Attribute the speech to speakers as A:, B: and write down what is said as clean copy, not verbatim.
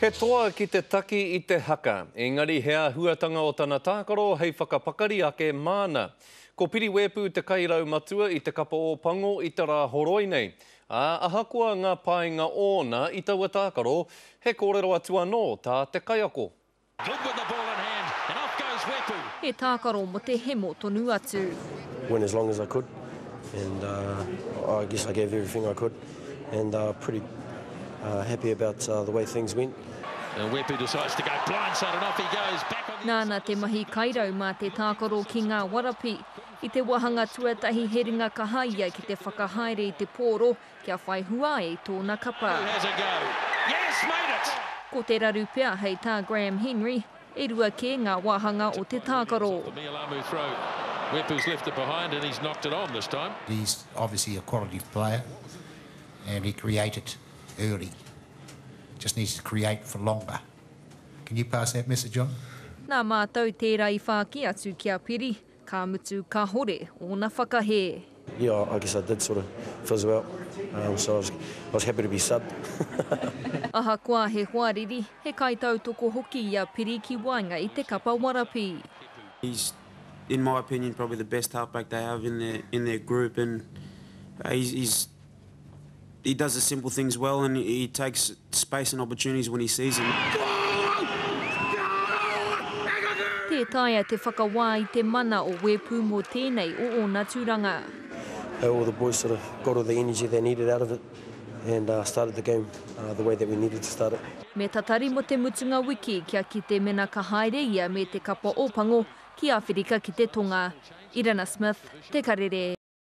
A: He toa ki te taki I te haka, engari hea huatanga o tana tākaro hei whakapakari ake māna. Ko piri wepu te kairau matua I te kapa o pango I te rā horoi nei. Ahakoa ngā painga ōna I taua tākaro, he kōrero atu anō tā te kaiako.
B: He tākaro mo te hemo tonu atu.
C: Went as long as I could, and I guess I gave everything I could, and pretty happy about the way things went.
D: And Wepu decides to go blindside and off he goes back on the...
B: Nāna te mahi kairau mā te tākaro ki ngā warapi. I te wahanga tuatahi he ringa kahaia ki te whakahaere I te pōro, kia whai hua e tōna kapa.
D: Who has a go? Yes, made it!
B: Ko te raru pea hei tā Graham Henry, e rua ke ngā wahanga o te tākaro.
D: The Mialamu throw. Wepu's left it behind and he's knocked it on this time.
E: He's obviously a quality player and he created early. Just needs to create for longer. Can you pass that message on?
B: Nā mātou tērā I whāki atu kia piri, ka mutu ka hore o na whakahe.
C: Yeah, I guess I did sort of fizzle out, so I was happy to be subbed.
B: Ahakoa he huariri, he kaitautoko hoki ia piri ki wainga I te kapa warapi.
F: He's, in my opinion, probably the best halfback they have in their group, and he does the simple things well, and he takes space and opportunities when he sees them.
B: Te taia te whakawā I te mana o Wepu mo tēnei o ōna tūranga.
C: All the boys sort of got all the energy they needed out of it, and started the game the way that we needed to start it.
B: Me tatari mo te mutunga wiki kia ki te mena ka haere ia me te kapa o pango ki Awherika ki te tonga. Irana Smith, Te Karere.